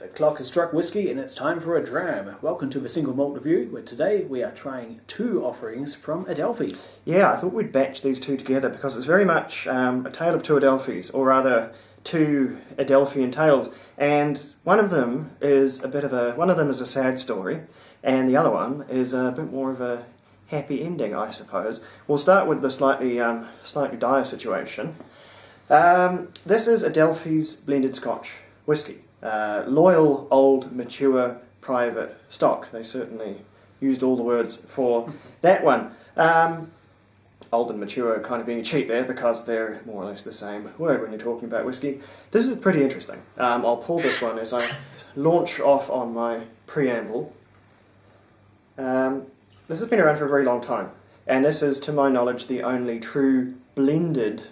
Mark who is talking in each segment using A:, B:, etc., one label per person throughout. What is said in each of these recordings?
A: The clock has struck whiskey and it's time for a dram. Welcome to the Single Malt Review, where today we are trying two offerings from Adelphi.
B: Yeah, I thought we'd batch these two together because it's very much a tale of two Adelphis, or rather two Adelphian tales. And one of them is a sad story, and the other one is a bit more of a happy ending, I suppose. We'll start with the slightly dire situation. This is Adelphi's blended Scotch whisky. Loyal, old, mature, private stock. They certainly used all the words for that one. Old and mature kind of being cheap there because they're more or less the same word when you're talking about whisky. This is pretty interesting. I'll pull this one as I launch off on my preamble. This has been around for a very long time, and this is, to my knowledge, the only true blended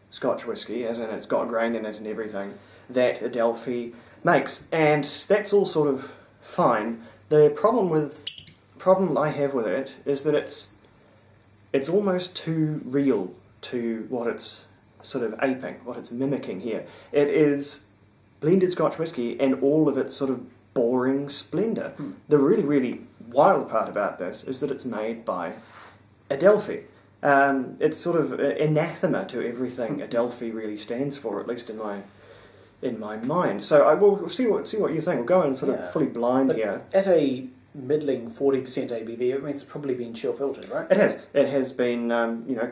B: Scotch whisky, as in it's got grain in it and everything, that Adelphi makes, and that's all sort of fine. The problem I have with it is that it's almost too real to what it's sort of aping, what it's mimicking here. It is blended Scotch whisky and all of its sort of boring splendour. The really, really wild part about this is that it's made by Adelphi. It's sort of anathema to everything Adelphi really stands for, at least in my mind. So we'll see what you think. We'll go in sort of fully blind here.
A: At a middling 40% ABV, it means it's probably been chill filtered, right?
B: It has. It has been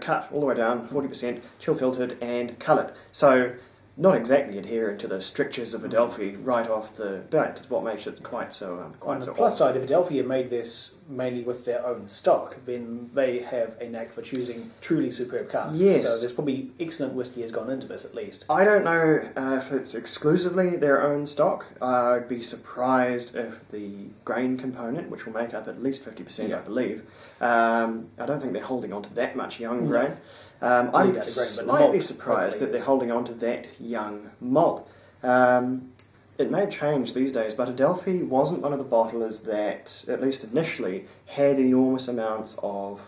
B: cut all the way down, 40%, chill filtered and coloured. So not exactly adhering to the strictures of Adelphi right off the bat is what makes it quite so
A: On the plus side, if Adelphi have made this mainly with their own stock, then they have a knack for choosing truly superb casks.
B: Yes.
A: So there's probably excellent whiskey has gone into this at least.
B: I don't know if it's exclusively their own stock. I'd be surprised if the grain component, which will make up at least 50%, I believe, I don't think they're holding on to that much young grain. I'm slightly surprised that they're holding on to that young malt. It may change these days, but Adelphi wasn't one of the bottlers that, at least initially, had enormous amounts of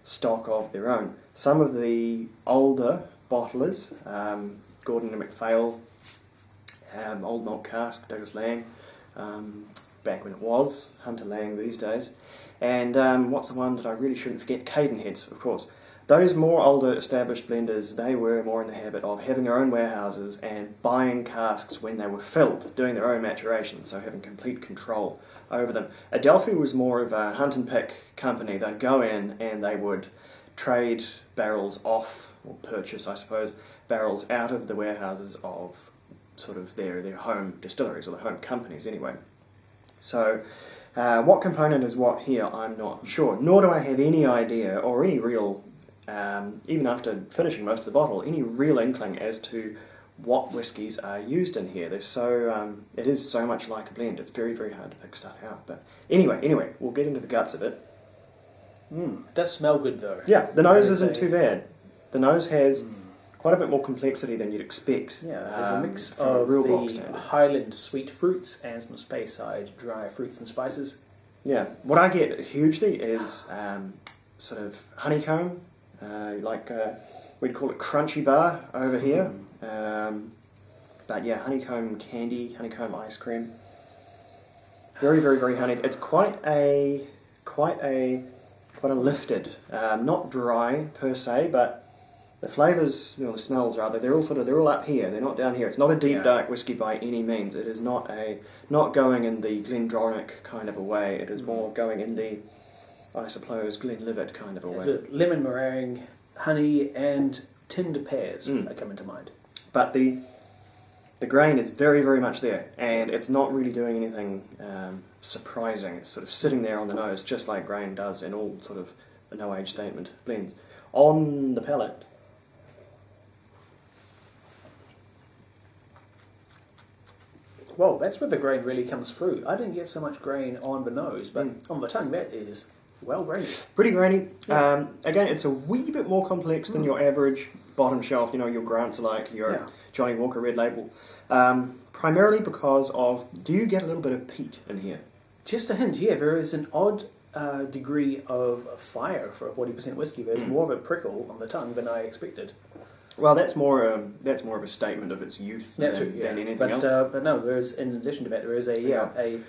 B: stock of their own. Some of the older bottlers, Gordon and MacPhail, Old Malt Cask, Douglas Lang, back when it was, Hunter Lang these days, and what's the one that I really shouldn't forget? Cadenheads, of course. Those more older established blenders, they were more in the habit of having their own warehouses and buying casks when they were filled, doing their own maturation, so having complete control over them. Adelphi was more of a hunt and pick company. They'd go in and they would trade barrels off, or purchase, I suppose, barrels out of the warehouses of sort of their home distilleries, or their home companies anyway. So what component is what here, I'm not sure, nor do I have any idea or any real even after finishing most of the bottle, any real inkling as to what whiskies are used in here. It is so much like a blend. It's very, very hard to pick stuff out. But anyway, we'll get into the guts of it.
A: It does smell good though.
B: Yeah, the nose isn't too bad. The nose has quite a bit more complexity than you'd expect.
A: Yeah, there's a mix of the Highland sweet fruits and some Speyside dry fruits and spices.
B: Yeah, what I get hugely is sort of honeycomb. We'd call it crunchy bar over here, but yeah, honeycomb candy, honeycomb ice cream. Very, very, very honeyed. It's quite a lifted, not dry per se, but the flavours, the smells rather, they're all up here. They're not down here. It's not a deep dark whiskey by any means. It is not going in the Glendronach kind of a way. It is more going in the, I suppose, Glenlivet kind of a way.
A: So lemon meringue, honey, and tinned pears are coming to mind.
B: But the grain is very, very much there, and it's not really doing anything surprising. It's sort of sitting there on the nose, just like grain does in all sort of no-age statement blends. On the palate,
A: well, that's where the grain really comes through. I didn't get so much grain on the nose, but on the tongue, that is well grainy.
B: Pretty grainy. Yeah. Again, it's a wee bit more complex than your average bottom shelf, your Grants alike, your Johnny Walker Red Label. Primarily because of, do you get a little bit of peat in here?
A: Just a hint, yeah. There is an odd degree of fire for a 40% whiskey. There's more of a prickle on the tongue than I expected. Well,
B: that's more of a statement of its youth than anything else.
A: But no, there is, in addition to that, there is a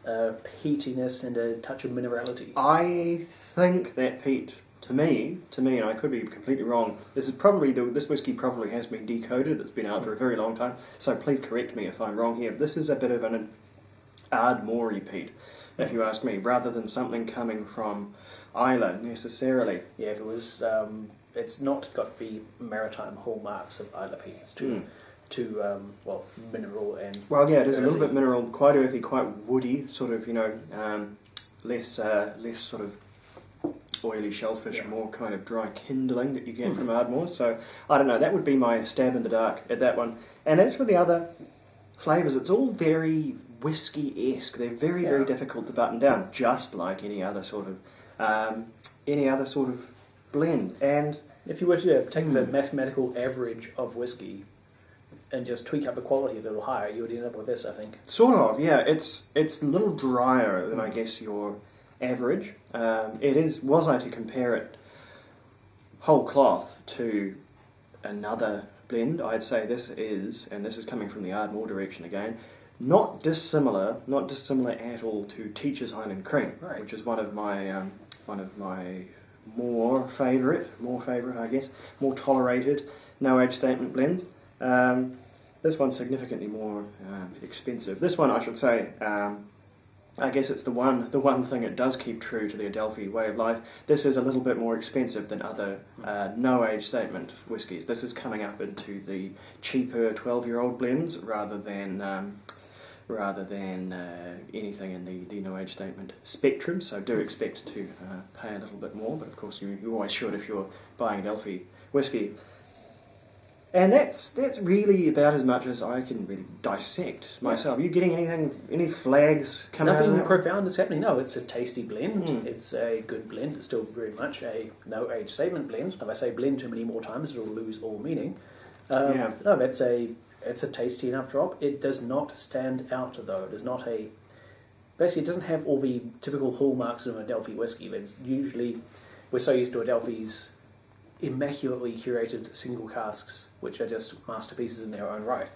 A: peatiness and a touch of minerality.
B: I think that peat, to me, and I could be completely wrong. This whiskey probably has been decoded. It's been out for a very long time, so please correct me if I'm wrong here. This is a bit of an Ardmore-y peat, if you ask me, rather than something coming from Islay necessarily.
A: Yeah, if it was, it's not got the maritime hallmarks of Islay peat. It's too mineral and...
B: Well, yeah, it is earthy. A little bit mineral, quite earthy, quite woody, sort of, less sort of oily shellfish, more kind of dry kindling that you get from Ardmore. So, I don't know, that would be my stab in the dark at that one. And as for the other flavours, it's all very whiskey-esque. They're very, very difficult to button down, just like any other sort of blend. And
A: if you were to take the mathematical average of whiskey and just tweak up the quality a little higher, you would end up with this, I think.
B: Sort of, yeah. It's a little drier than, I guess, your average. Was I to compare it whole cloth to another blend, I'd say this is coming from the Ardmore direction again, not dissimilar at all to Teacher's Highland Cream, which is one of my more favourite, I guess, more tolerated no-age statement blends. This one's significantly more expensive. This one, I should say, I guess it's the one thing it does keep true to the Adelphi way of life. This is a little bit more expensive than other no-age statement whiskies. This is coming up into the cheaper 12-year-old blends rather than anything in the no-age statement spectrum. So do expect to pay a little bit more, but of course you always should if you're buying Adelphi whiskey. And that's really about as much as I can really dissect myself. Are you getting any flags coming out of that?
A: Nothing profound is happening. No, it's a tasty blend. It's a good blend. It's still very much a no-age statement blend. If I say blend too many more times, it'll lose all meaning. No, it's a tasty enough drop. It does not stand out, though. It is not basically, it doesn't have all the typical hallmarks of an Adelphi whiskey. That's usually, we're so used to Adelphi's immaculately curated single casks, which are just masterpieces in their own right.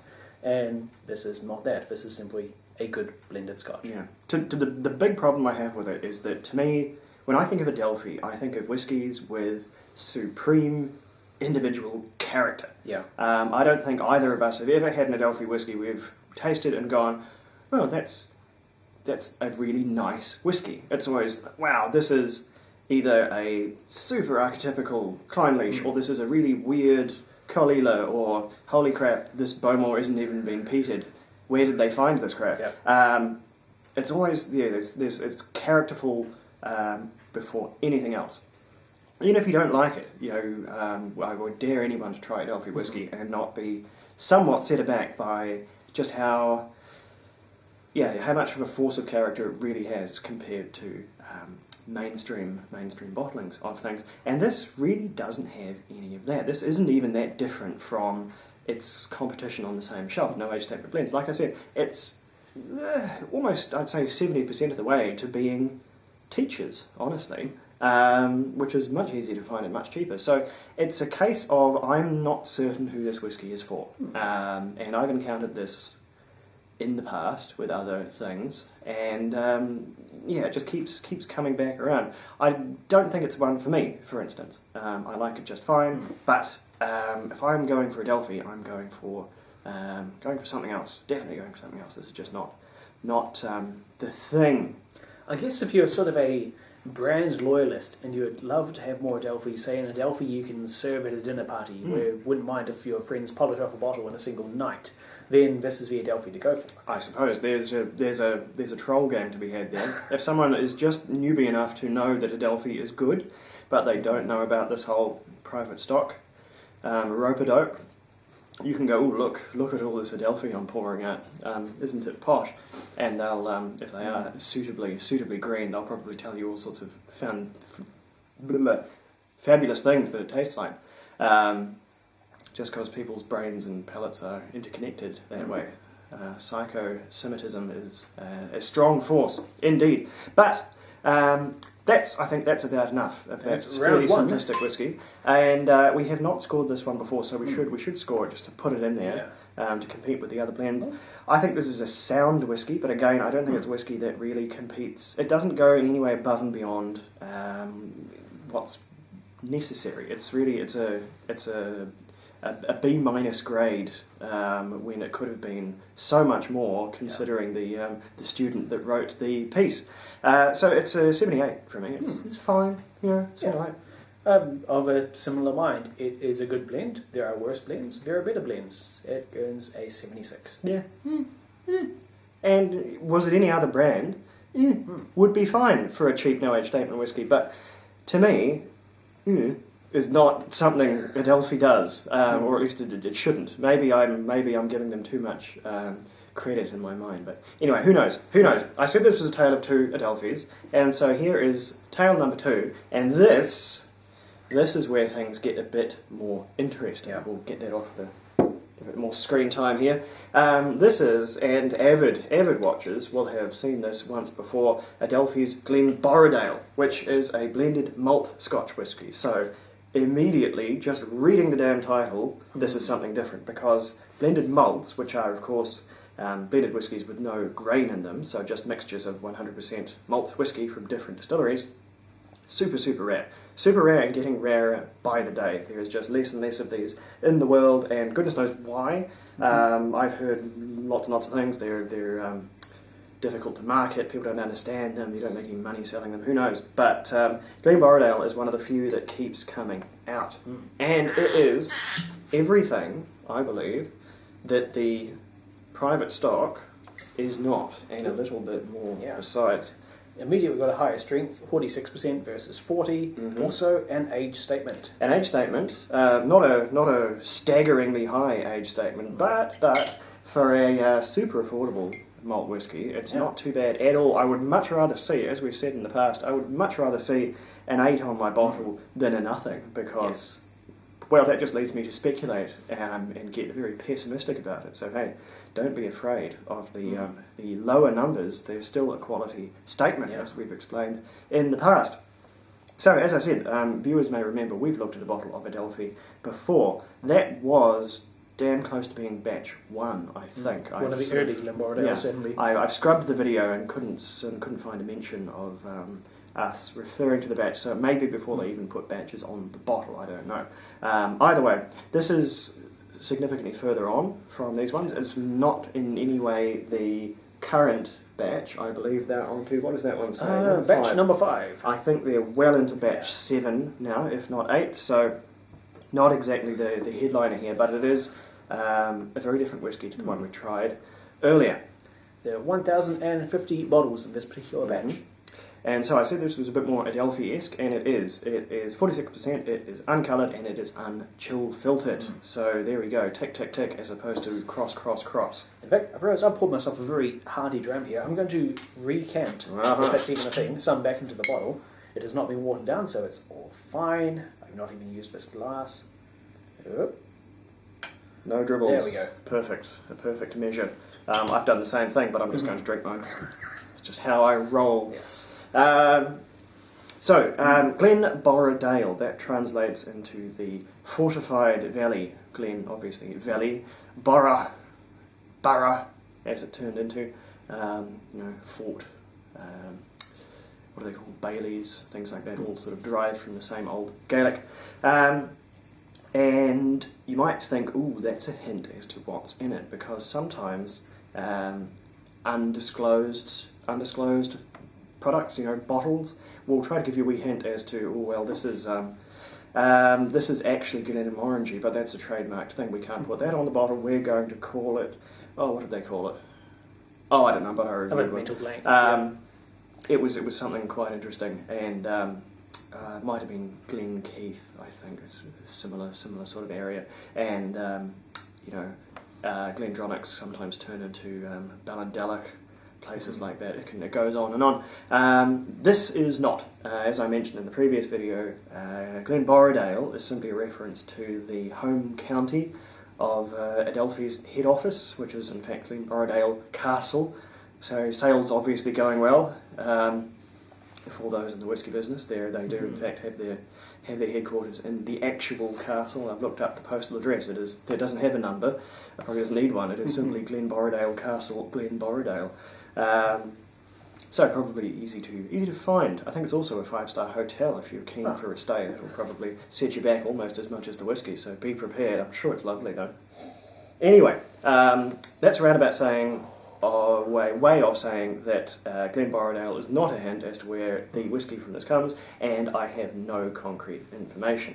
A: And this is not that. This is simply a good blended scotch.
B: Yeah. The big problem I have with it is that, to me, when I think of Adelphi, I think of whiskies with supreme individual character.
A: Yeah.
B: I don't think either of us have ever had an Adelphi whiskey we've tasted and gone, oh, that's a really nice whiskey. It's always, wow, this is either a super archetypical Clynelish, or this is a really weird Colila, or holy crap, this Bowmore isn't even being peated. Where did they find this crap?
A: Yeah.
B: It's always it's characterful before anything else. Even if you don't like it, I would dare anyone to try Adelphi whiskey and not be somewhat set aback by just how much of a force of character it really has compared to mainstream bottlings of things. And this really doesn't have any of that. This isn't even that different from its competition on the same shelf, no-age statement blends. Like I said, it's almost, I'd say, 70% of the way to being Teachers, honestly, which is much easier to find and much cheaper. So it's a case of I'm not certain who this whiskey is for. And I've encountered this in the past with other things, and it just keeps coming back around. I don't think it's one for me, for instance. I like it just fine, but if I'm going for Adelphi, I'm going for something else. Definitely going for something else. This is just not the thing.
A: I guess if you're sort of a brand loyalist and you would love to have more Adelphi, say an Adelphi you can serve at a dinner party, where you wouldn't mind if your friends polish off a bottle in a single night, then this is the Adelphi to go for.
B: I suppose there's a troll game to be had there. If someone is just newbie enough to know that Adelphi is good, but they don't know about this whole private stock rope-a-dope, you can go, oh, look at all this Adelphi I'm pouring out. Isn't it posh? And they'll, if they are suitably green, they'll probably tell you all sorts of fabulous things that it tastes like. Just because people's brains and palates are interconnected that way. Psycho-Semitism is a strong force, indeed. But I think that's about enough. If that's fairly simplistic whiskey, and we have not scored this one before, so we should score it just to put it in there to compete with the other blends. I think this is a sound whiskey, but again, I don't think it's whiskey that really competes. It doesn't go in any way above and beyond what's necessary. It's a B minus grade when it could have been so much more, considering the student that wrote the piece. So it's a 78 for me. It's fine. It's all right.
A: Of a similar mind, it is a good blend. There are worse blends. There are better blends. It earns a 76.
B: Yeah. And was it any other brand? Would be fine for a cheap no-age statement whiskey. But to me, is not something Adelphi does, or at least it shouldn't. Maybe I'm giving them too much credit in my mind. But anyway, who knows? I said this was a tale of two Adelphis, and so here is tale number 2, and this is where things get a bit more interesting. Yeah. We'll get that off a bit more screen time here. This is, and avid watchers will have seen this once before, Adelphi's Glenborrodale, which is a blended malt Scotch whisky. So immediately, just reading the damn title, this is something different, because blended malts, which are of course blended whiskies with no grain in them, so just mixtures of 100% malt whisky from different distilleries, super rare. Super rare and getting rarer by the day. There is just less and less of these in the world, and goodness knows why. I've heard lots and lots of things. They're difficult to market, people don't understand them, you don't make any money selling them, who knows. But Glenborrodale is one of the few that keeps coming out. And it is everything, I believe, that the private stock is not, and a little bit more besides.
A: Immediately got a higher strength, 46% versus 40. Also an age statement.
B: An age statement, not a staggeringly high age statement, but for a super affordable malt whiskey, it's not too bad at all. I would much rather see, as we've said in the past, I would much rather see an 8 on my bottle than a nothing, because well, that just leads me to speculate and get very pessimistic about it. So hey, don't be afraid of the lower numbers. They're still a quality statement, as we've explained in the past. So as I said, viewers may remember we've looked at a bottle of Adelphi before. That was damn close to being batch 1, I think.
A: One of the early Glenborrodale, certainly.
B: I've scrubbed the video and couldn't find a mention of us referring to the batch, so maybe before they even put batches on the bottle, I don't know. Either way, this is significantly further on from these ones. It's not in any way the current batch. I believe they're on to, what does that one say?
A: Batch number 5.
B: I think they're well into batch 7 now, if not 8, so not exactly the headliner here, but it is a very different whiskey to the one we tried earlier.
A: There are 1,050 bottles in this particular batch.
B: And so I said this was a bit more Adelphi-esque, and it is. It is 46%, it is uncoloured, and it is unchill filtered. So there we go, tick, tick, tick, as opposed to cross, cross, cross.
A: In fact, I've realised I've poured myself a very hearty dram here. I'm going to recant, if that's even a thing, some back into the bottle. It has not been watered down, so it's all fine. I've not even used this glass.
B: No dribbles.
A: There we go.
B: Perfect, a perfect measure. I've done the same thing, but I'm just going to drink mine. It's just how I roll.
A: Yes.
B: Glenborrodale, that translates into the fortified valley. Glen, obviously, valley. Borough, as it turned into. Fort. What are they called? Baileys, things like that, all sort of derived from the same old Gaelic. And you might think, ooh, that's a hint as to what's in it, because sometimes undisclosed products, bottles, will try to give you a wee hint as to, oh well, this is actually Glenmorangie, but that's a trademarked thing. We can't put that on the bottle. We're going to call it. Oh, what did they call it? Oh, I don't know, but I remember.
A: A mental blank.
B: It was something quite interesting, and it might have been Glen Keith, I think. It's a similar sort of area, and Glendronachs sometimes turn into Borradaile, places like that. It goes on and on. This is not, as I mentioned in the previous video, Glenborrodale is simply a reference to the home county of Adelphi's head office, which is in fact Glenborrodale Castle. So sales obviously going well. for those in the whisky business, they do in fact have their headquarters in the actual castle. I've looked up the postal address. It doesn't have a number. It probably doesn't need one. It is simply Glenborrodale Castle, Glenborrodale. So probably easy to find. I think it's also a 5-star hotel if you're keen for a stay. It'll probably set you back almost as much as the whisky, so be prepared. I'm sure it's lovely though. Anyway, that's a roundabout saying, way of saying that Glenborrodale is not a hint as to where the whisky from this comes, and I have no concrete information.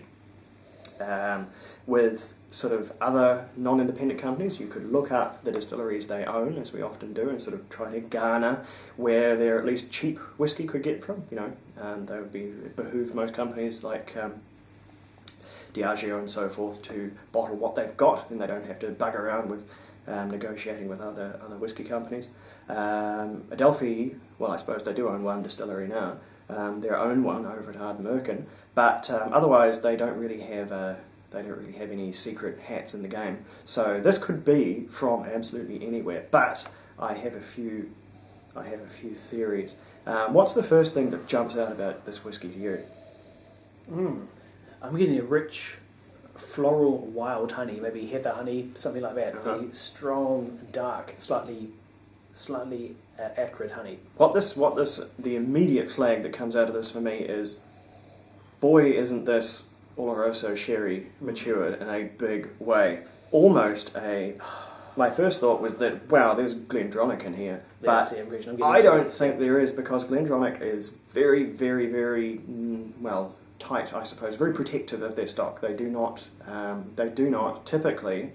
B: With sort of other non-independent companies, you could look up the distilleries they own, as we often do, and sort of try to garner where their at least cheap whisky could get from. They would behoove most companies like Diageo and so forth to bottle what they've got, then they don't have to bug around with negotiating with other whisky companies. Adelphi, well, I suppose they do own one distillery now, their own one over at Ardnamurchan, but otherwise they don't really have any secret hats in the game. So this could be from absolutely anywhere, but I have a few theories. What's the first thing that jumps out about this whisky to you?
A: I'm getting a rich, floral, wild honey, maybe heather honey, something like that. The strong, dark, slightly acrid honey. The immediate flag that comes out of this for me is, boy, isn't this Oloroso sherry matured in a big way. My first thought was that, wow, there's Glendronach in here. That's
B: but
A: the impression I'm getting.
B: I don't think there is, because Glendronach is very, very, very, tight, I suppose, very protective of their stock. They do not typically,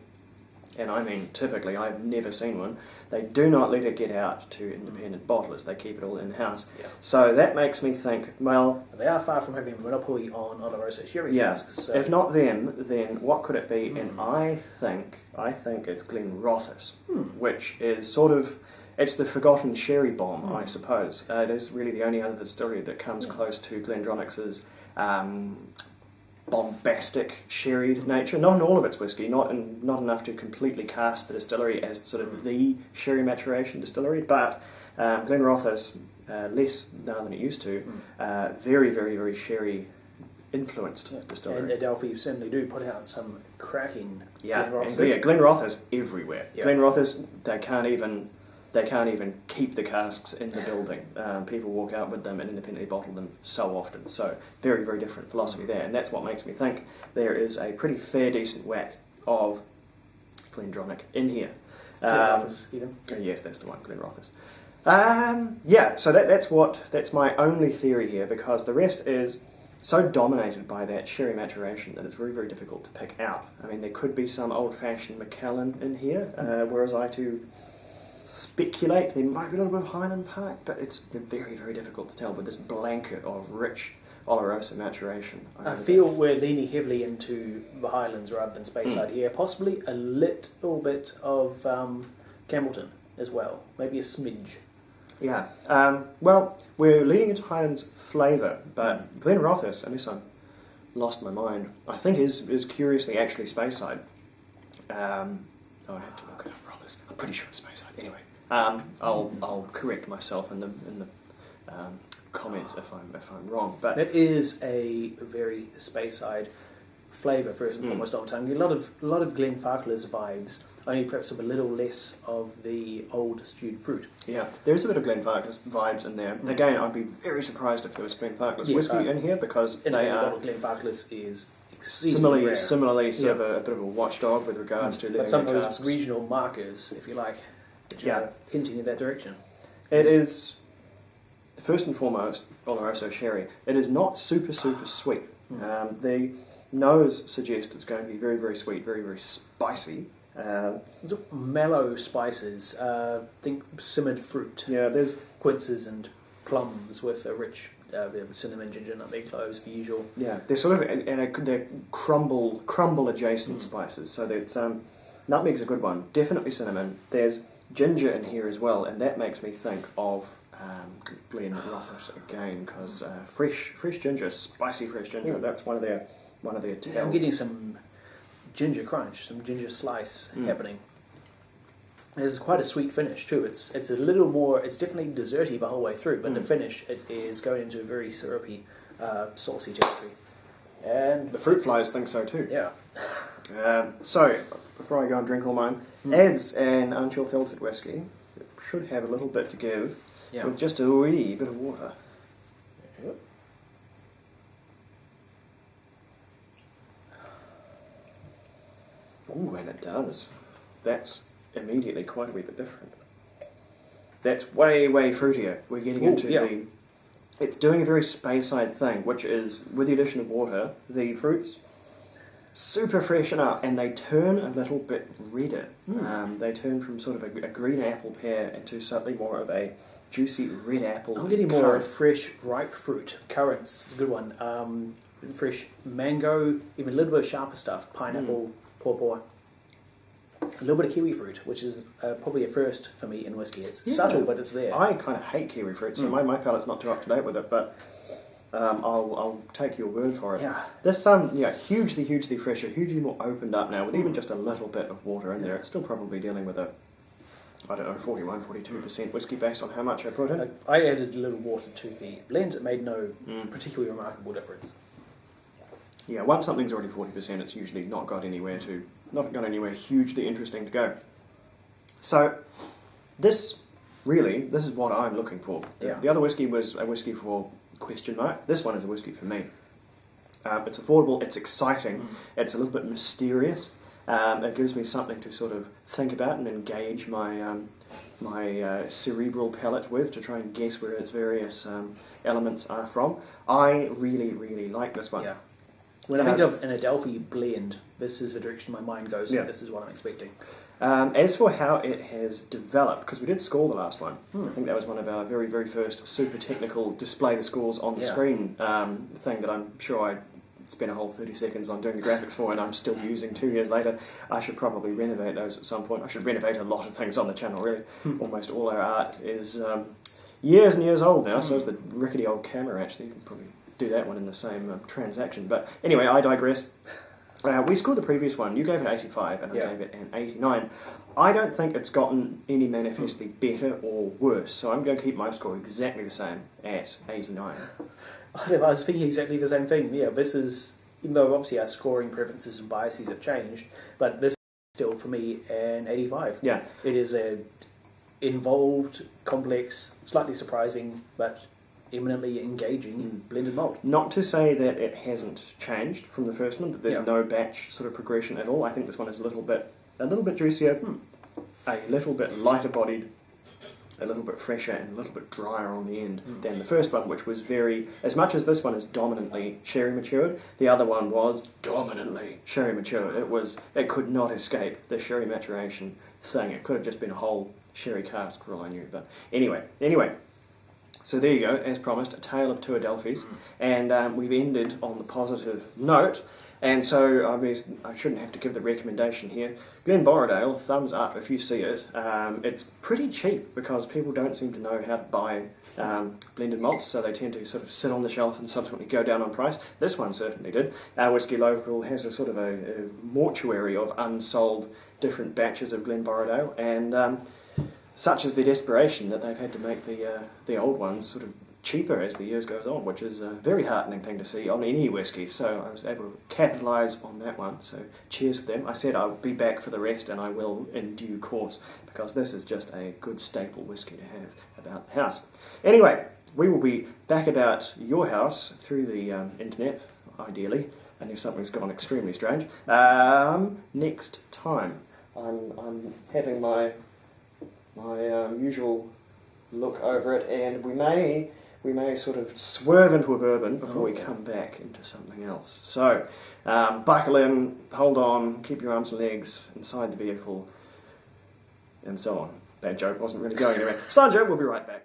B: and I mean typically, I've never seen one, they do not let it get out to independent bottlers. They keep it all in-house. Yeah. So that makes me think, well...
A: They are far from having a monopoly on Oloroso sherry casks. So.
B: If not them, then what could it be? And I think it's Glenrothes, which is sort of... It's the forgotten sherry bomb, I suppose. It is really the only other distillery that comes close to Glendronach's bombastic sherried nature. Not in all of its whisky, not enough to completely cast the distillery as sort of the sherry maturation distillery, but Glenrothes, less now than it used to, very, very, very sherry influenced distillery.
A: And Adelphi certainly do put out some cracking Glenrothes.
B: Glenrothes everywhere.
A: Yeah.
B: Glenrothes, they can't even keep the casks in the building. People walk out with them and independently bottle them so often. So very, very different philosophy there. And that's what makes me think there is a pretty fair, decent whack of Glendronach in here.
A: Glenrothes, even?
B: Yes, that's the one, Glenrothes. So that's my only theory here, because the rest is so dominated by that sherry maturation that it's very, very difficult to pick out. I mean, there could be some old-fashioned Macallan in here, whereas I too... speculate there might be a little bit of Highland Park, but it's very, very difficult to tell with this blanket of rich Oloroso maturation.
A: I feel we're leaning heavily into the Highlands rather than Speyside here. Possibly a little bit of Campbellton as well, maybe a smidge.
B: Yeah. Well, we're leaning into Highlands flavour, but Glenrothes, unless I've lost my mind, I think is curiously actually Speyside. I have to look it up, Rothes. I'm pretty sure it's Speyside. Anyway, I'll correct myself in the comments if I'm wrong. But
A: it is a very Speyside flavour first and foremost on tongue. A lot of Glenfarclas vibes, only perhaps a little less of the old stewed fruit.
B: Yeah, there's a bit of Glenfarclas vibes in there. Again, I'd be very surprised if there was Glenfarclas whisky in here, because they are.
A: Glenfarclas is
B: similarly sort of a bit of a watchdog with regards to living
A: but some of
B: casks.
A: those regional markers, if you like, which are hinting in that direction.
B: It is, first and foremost, Oloroso sherry. It is not super sweet. The nose suggests it's going to be very, very sweet, very, very spicy.
A: Mellow spices, think simmered fruit.
B: Yeah, there's
A: quinces and plums with a rich cinnamon, ginger, nutmeg, cloves, the usual.
B: Yeah, they're sort of they're crumble adjacent spices. So that's nutmeg's a good one. Definitely cinnamon. There's ginger in here as well, and that makes me think of Glenrothes again, because fresh ginger, spicy fresh ginger. That's one of their tells.
A: Yeah, I'm getting some ginger crunch, some ginger slice happening. There's quite a sweet finish too. It's a little more. It's definitely desserty the whole way through, but the finish it is going into a very syrupy, saucy territory. And
B: the fruit flies think so too.
A: Yeah.
B: So before I go and drink all mine, as an unchill filtered whiskey, it should have a little bit to give with just a wee bit of water.
A: Yep.
B: Ooh, and it does. That's immediately quite a wee bit different. That's way, way fruitier. We're getting into the... It's doing a very Speyside thing, which is, with the addition of water, the fruits super freshen up and they turn a little bit redder. They turn from sort of a green apple pear into slightly more of a juicy red apple.
A: I'm getting more fresh, ripe fruit. Currants, a good one. Fresh mango, even a little bit of sharper stuff. Pineapple, pawpaw. A little bit of kiwi fruit, which is probably a first for me in whiskey. It's subtle, but it's there.
B: I kind of hate kiwi fruit, so my palate's not too up to date with it, but I'll take your word for it.
A: Yeah.
B: This hugely, hugely fresher, hugely more opened up now, with even just a little bit of water in there. It's still probably dealing with a, 41, 42% whiskey based on how much I put in.
A: I added a little water to the blend. It made no particularly remarkable difference.
B: Yeah, once something's already 40%, it's usually not got anywhere hugely interesting to go. So, this is what I'm looking for.
A: Yeah.
B: The other whiskey was a whiskey for question mark. This one is a whiskey for me. It's affordable, it's exciting, it's a little bit mysterious. It gives me something to sort of think about and engage my cerebral palate with to try and guess where its various elements are from. I really, really like this one.
A: Yeah. When I think of an Adelphi blend, this is the direction my mind goes, and this is what I'm expecting.
B: As for how it has developed, because we did score the last one, I think that was one of our very, very first super technical display the scores on the screen thing that I'm sure I spent a whole 30 seconds on doing the graphics for, and I'm still using 2 years later. I should probably renovate those at some point. I should renovate a lot of things on the channel, really. Almost all our art is years and years old now, so is the rickety old camera, actually. You can probably do that one in the same transaction. But anyway, I digress. We scored the previous one. You gave it 85 and I gave it an 89. I don't think it's gotten any manifestly better or worse, so I'm going to keep my score exactly the same at 89.
A: I was thinking exactly the same thing. Yeah, this is, even though obviously our scoring preferences and biases have changed, but this is still for me an 85.
B: Yeah.
A: It is a involved, complex, slightly surprising, but eminently engaging blended malt.
B: Not to say that it hasn't changed from the first one, that there's no batch sort of progression at all. I think this one is a little bit juicier, a little bit lighter bodied, a little bit fresher and a little bit drier on the end than the first one, which was very, as much as this one is dominantly sherry matured, the other one was dominantly sherry matured. It could not escape the sherry maturation thing. It could have just been a whole sherry cask for all I knew. But anyway. So there you go, as promised, a tale of two Adelphis, and we've ended on the positive note, and so I shouldn't have to give the recommendation here. Glenborrodale, thumbs up if you see it. It's pretty cheap because people don't seem to know how to buy blended malts, so they tend to sort of sit on the shelf and subsequently go down on price. This one certainly did. Our Whiskey Local has a sort of a mortuary of unsold different batches of Glenborrodale, and such is the desperation that they've had to make the old ones sort of cheaper as the years goes on, which is a very heartening thing to see on any whiskey. So I was able to capitalise on that one. So cheers for them. I said I'll be back for the rest, and I will in due course, because this is just a good staple whiskey to have about the house. Anyway, we will be back about your house through the internet, ideally, unless something's gone extremely strange. Next time, I'm having my usual look over it, and we may sort of swerve into a bourbon before we come back into something else. So, buckle in, hold on, keep your arms and legs inside the vehicle, and so on. That joke wasn't really going anywhere. Star joke, we'll be right back.